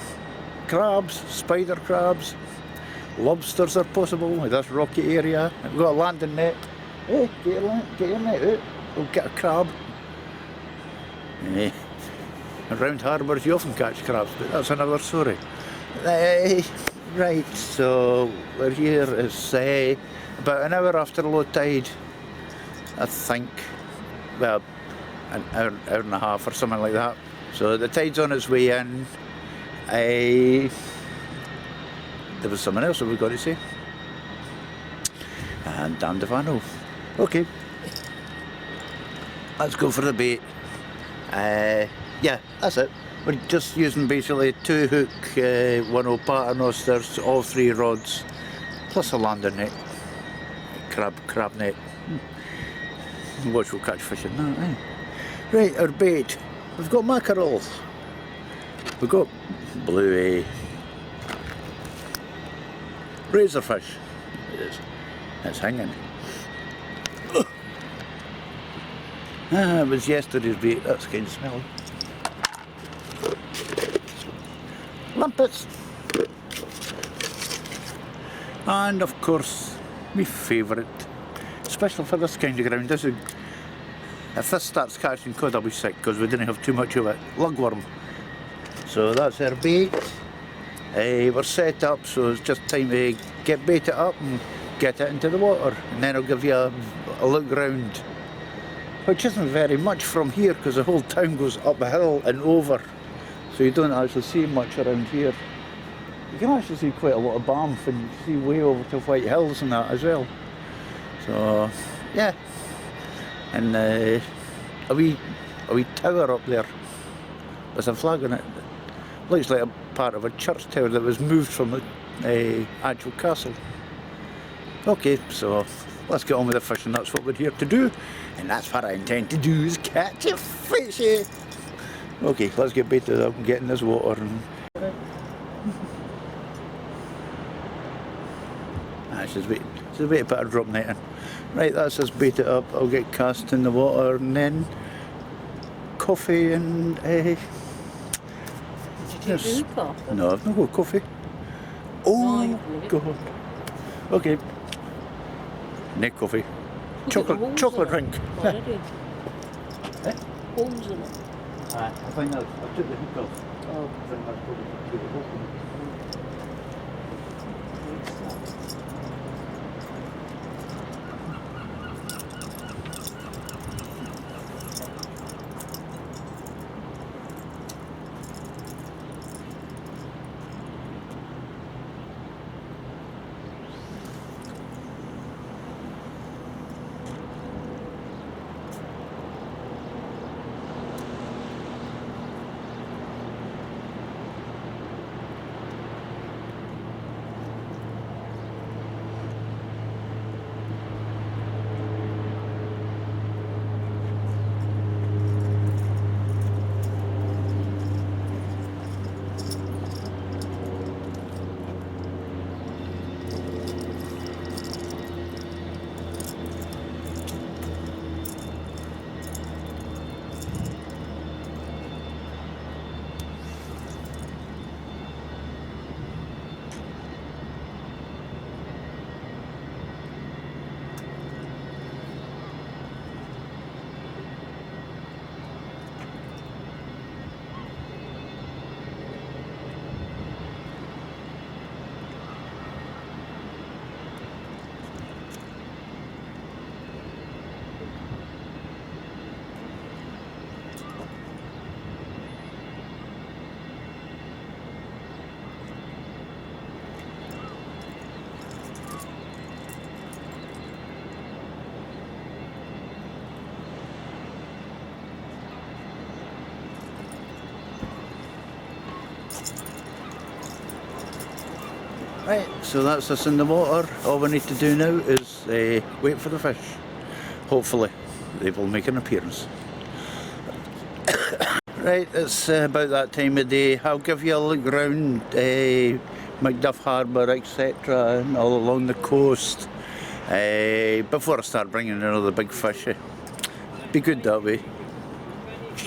[SPEAKER 1] Crabs, spider crabs, lobsters are possible in this rocky area. We've got a landing net. Hey, get your net out, we'll get a crab. Around harbours you often catch crabs, but that's another story. Right, so we're here, it's about an hour after low tide, I think. Well, an hour and a half or something like that. So the tide's on its way in. There was something else that we've got to say. And damned if I know. Okay, let's go for the bait. Yeah, that's it. We're just using basically 2 hook, 1 paternosters, all 3 rods, plus a landing net, crab net. Watch we'll catch fish in that, eh? Right, our bait. We've got mackerel. We've got bluey. Razorfish. It's hanging. It was yesterday's bait, that's kind of smelly. Limpets. And of course, my favourite, especially for this kind of ground, if this starts catching cod I'll be sick because we didn't have too much of it, lugworm. So that's our bait. We're set up, so it's just time to get baited up and get it into the water, and then I'll give you a look round, which isn't very much from here because the whole town goes up a hill and over, so you don't actually see much around here. You can actually see quite a lot of Banff and see way over to Whitehills and that as well. So yeah, and a wee tower up there with a flag on it. Looks like a part of a church tower that was moved from the actual castle. Okay, so let's get on with the fishing. That's what we're here to do, and that's what I intend to do, is catch a fishy. Okay, let's get baited up and get in this water. She's waiting to put a drop net in. Right, that's us baited up. I'll get cast in the water, and then coffee and yes. No, I've not got coffee. Oh God. Okay. Neck coffee. Chocolate drink.
[SPEAKER 2] Holes in it.
[SPEAKER 1] I think that's, I took the hook off. Oh. I think that's probably the hook. Right, so that's us in the water. All we need to do now is wait for the fish. Hopefully they will make an appearance. Right, it's about that time of day. I'll give you a look round Macduff harbour, etc., and all along the coast before I start bringing in all the big fish. Be good that way.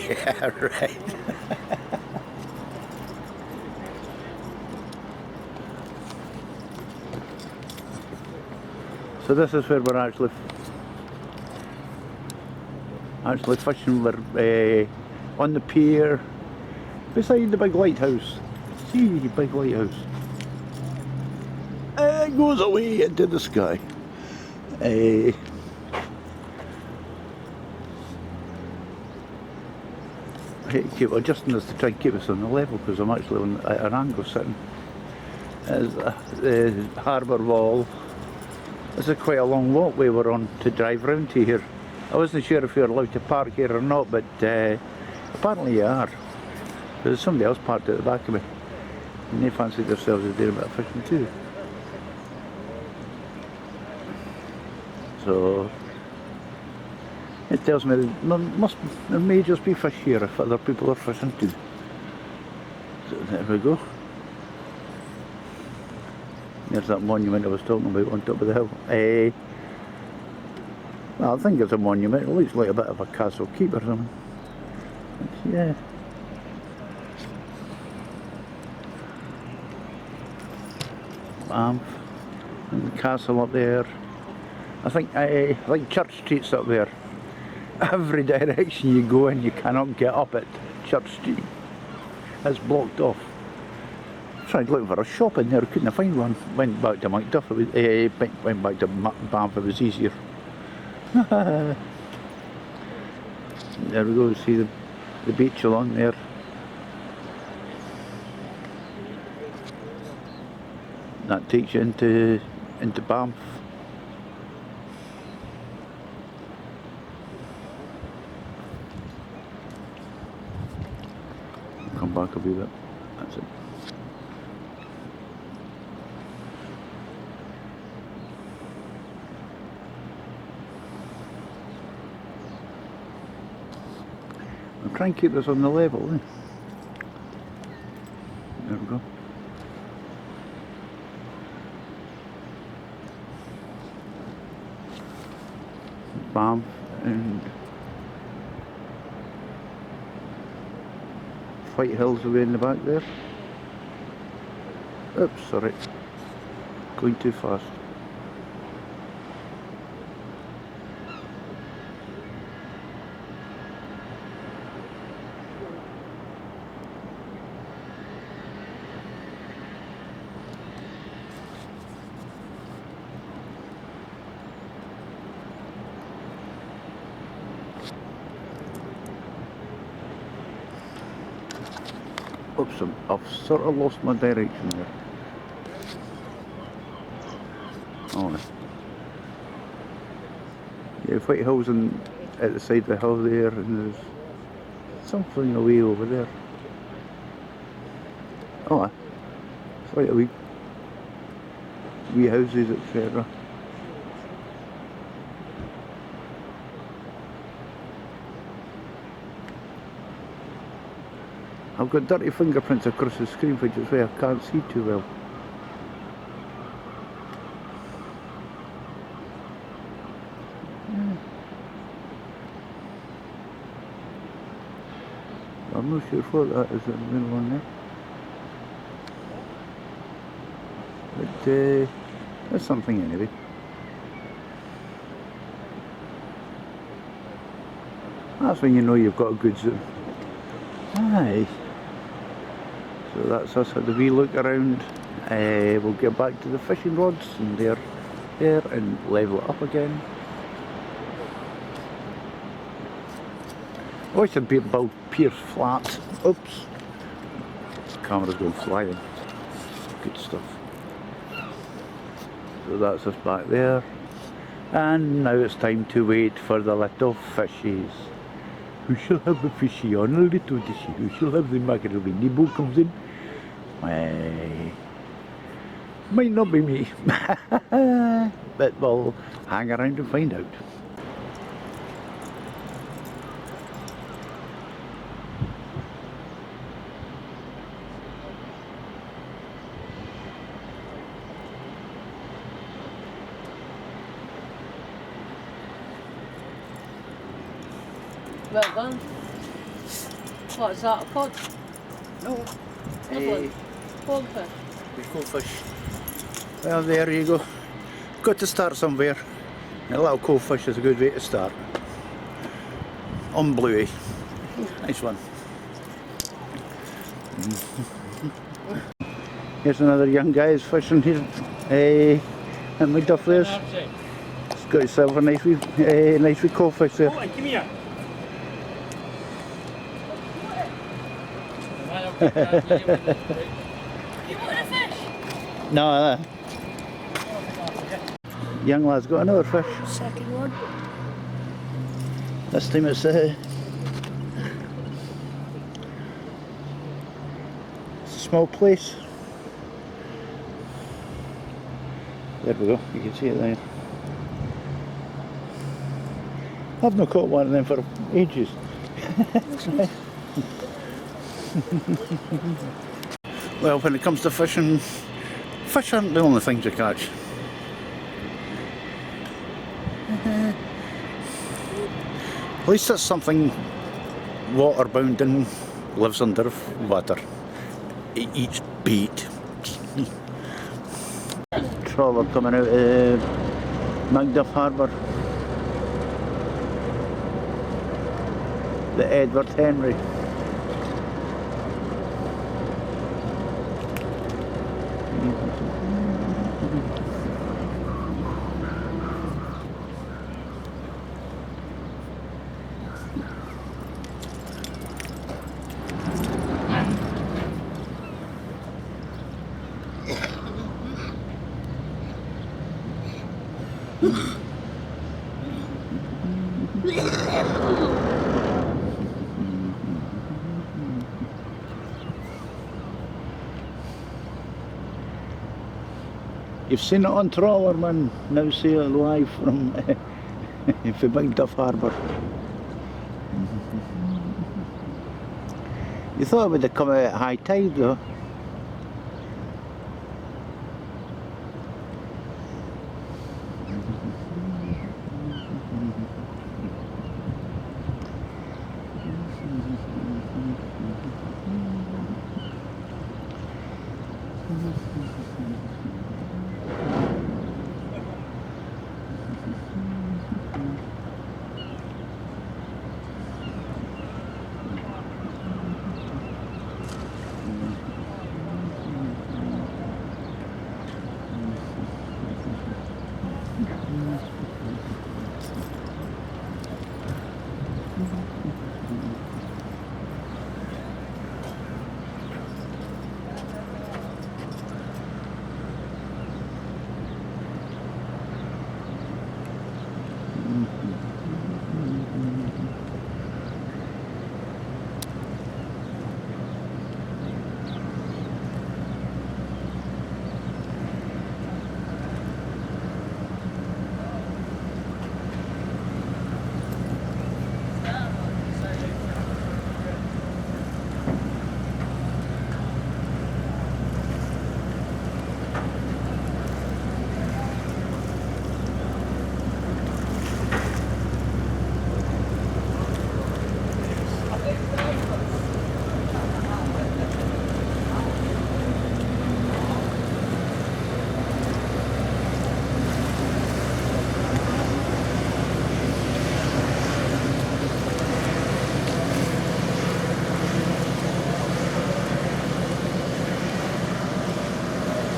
[SPEAKER 1] Yeah, right. So this is where we're actually fishing. We're on the pier beside the big lighthouse. See the big lighthouse. It goes away into the sky. I keep adjusting this to try and keep us on the level because I'm actually on an angle sitting. There's the harbour wall. This is quite a long walkway we're on to drive round to here. I wasn't sure if you're allowed to park here or not, but apparently you are. There's somebody else parked at the back of me, and they fancied themselves as doing a bit of fishing too. So it tells me there may just be fish here if other people are fishing too. So there we go. There's that monument I was talking about on top of the hill. Well, I think it's a monument. It looks like a bit of a castle keep or something. Yeah. Banff and the castle up there. I think Church Street's up there. Every direction you go in, you cannot get up at Church Street. It's blocked off. Tried looking for a shop in there, couldn't find one. Went back to Macduff, went back to Banff, it was easier. There we go, see the beach along there. That takes you into Banff. Come back a wee bit, that's it. I'll try and keep this on the level, eh? There we go. Banff and Whitehills away in the back there. Oops, sorry. Going too fast. Oops, I've sort of lost my direction there. Oh, yeah, Whitehills and at the side of the hill there, and there's something away over there. Oh, it's like a wee houses, etc. I've got dirty fingerprints across the screen, which is why I can't see too well. I'm not sure what that is in the middle one there. But there's something anyway. That's when you know you've got a good zoo. Aye. So that's us had a wee look around. We'll get back to the fishing rods and they're there and level it up again. I wish I'd build piers flat. Oops. The camera's going flying. Good stuff. So that's us back there. And now it's time to wait for the little fishies. Who shall have the fishy on a little dishy? Who shall have the mackerel when the boat comes in? Might not be me. But we'll hang around and find out.
[SPEAKER 2] Well done. What is that, a cod?
[SPEAKER 1] No.
[SPEAKER 2] Lovely. Goldfish.
[SPEAKER 1] Goldfish. Well, there you go. Got to start somewhere. A little goldfish is a good way to start. On bluey. Nice one. Here's another young guy who's fishing here at Macduff there. He's got himself a nice wee goldfish there.
[SPEAKER 3] Oh, give me a.
[SPEAKER 4] You want a fish?
[SPEAKER 1] No, young lad's got another fish.
[SPEAKER 4] Second one.
[SPEAKER 1] This time it's a small place. There we go, you can see it there. I've not caught one of them for ages. Well, when it comes to fishing, fish aren't the only things you catch. At least it's something water-bound and lives under water. It eats bait. Trawler coming out of Macduff harbour. The Edward Henry. You've seen it on trawler, man. Now see it live from from Macduff harbour. You thought it would have come out at high tide though.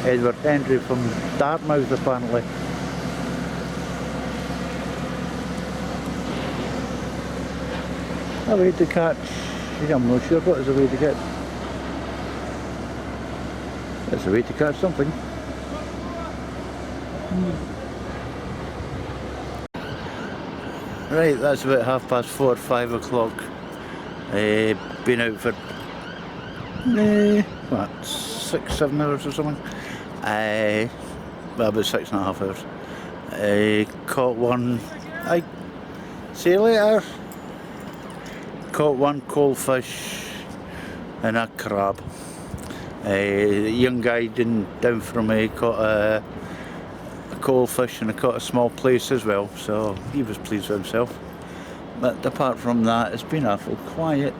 [SPEAKER 1] Edward Henry from Dartmouth apparently. A way to catch, I'm not sure what is a way to catch. It's a way to catch something. Right, that's about 4:30, 5 o'clock. Been out for what, 6-7 hours or something. Well, about 6.5 hours. Caught one, see you later. Caught one coalfish and a crab. The young guy down from me caught a coalfish and I caught a small plaice as well, so he was pleased with himself. But apart from that, it's been awful quiet,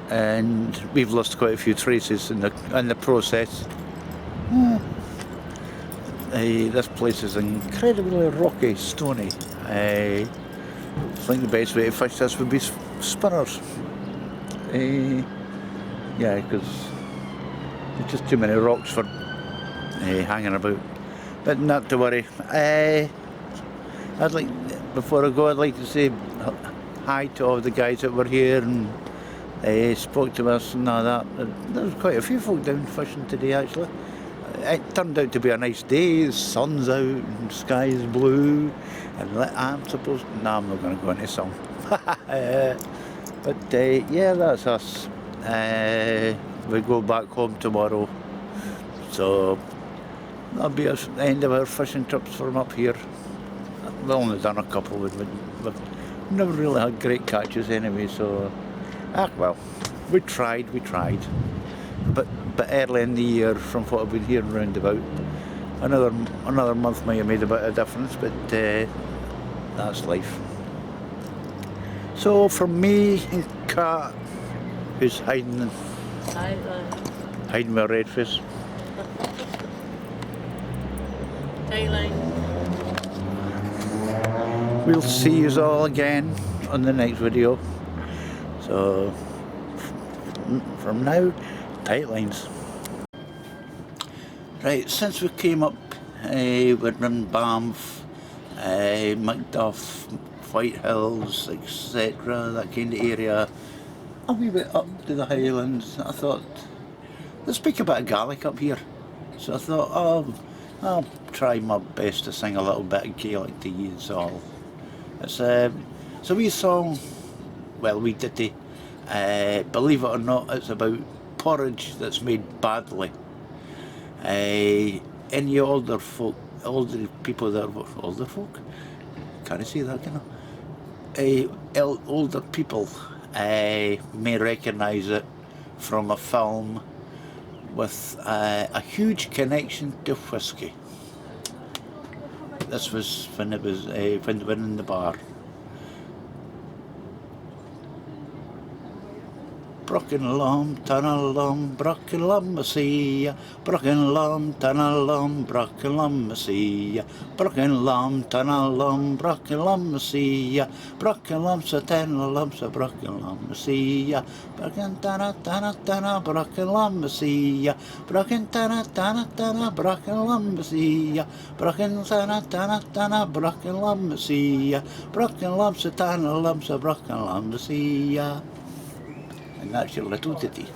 [SPEAKER 1] and we've lost quite a few traces in the process. This place is incredibly rocky, stony. I think the best way to fish this would be spinners. Yeah, because there's just too many rocks for hanging about. But not to worry. I'd like, before I go, I'd like to say hi to all the guys that were here and spoke to us and all that. There was quite a few folk down fishing today actually. It turned out to be a nice day. The sun's out and the sky's blue, and I'm supposed. No, I'm not going to go into song. But yeah, that's us. We go back home tomorrow, so that'll be the end of our fishing trips from up here. We've only done a couple. We've never really had great catches anyway, so well, we tried. But early in the year, from what I've been hearing round about, another month might have made a bit of difference, but that's life. So from me and Kat, who's hiding my red face. We'll see you all again on the next video. So from now, tight lines. Right, since we came up, we're in Banff, Macduff, Whitehills, etc., that kind of area, a wee bit up to the Highlands. I thought, they speak a bit of Gaelic up here, so I thought, oh, I'll try my best to sing a little bit of Gaelic to you all. It's a wee song, well, wee ditty. Believe it or not, it's about porridge that's made badly. Any older folk, older people that are older folk, can't I say that, can I? Older people may recognise it from a film with a huge connection to whisky. This was when it was when they were in the bar. Brocken lum, tanna lum, brocken lum, see ya. Brocken lum, tanna lum, brocken lum, see ya. Brocken lum, tanna lum, brocken lum, see ya. Brocken lum, tanna lum, brocken lum, see ya. Brocken tanna tanna, brocken lum, see ya. Brocken tanna tanna, brocken lum, see ya. Brocken tanna tanna, brocken lum, see ya. Brocken lum, tanna lum, brocken lum, see ya. And that's your little ditty.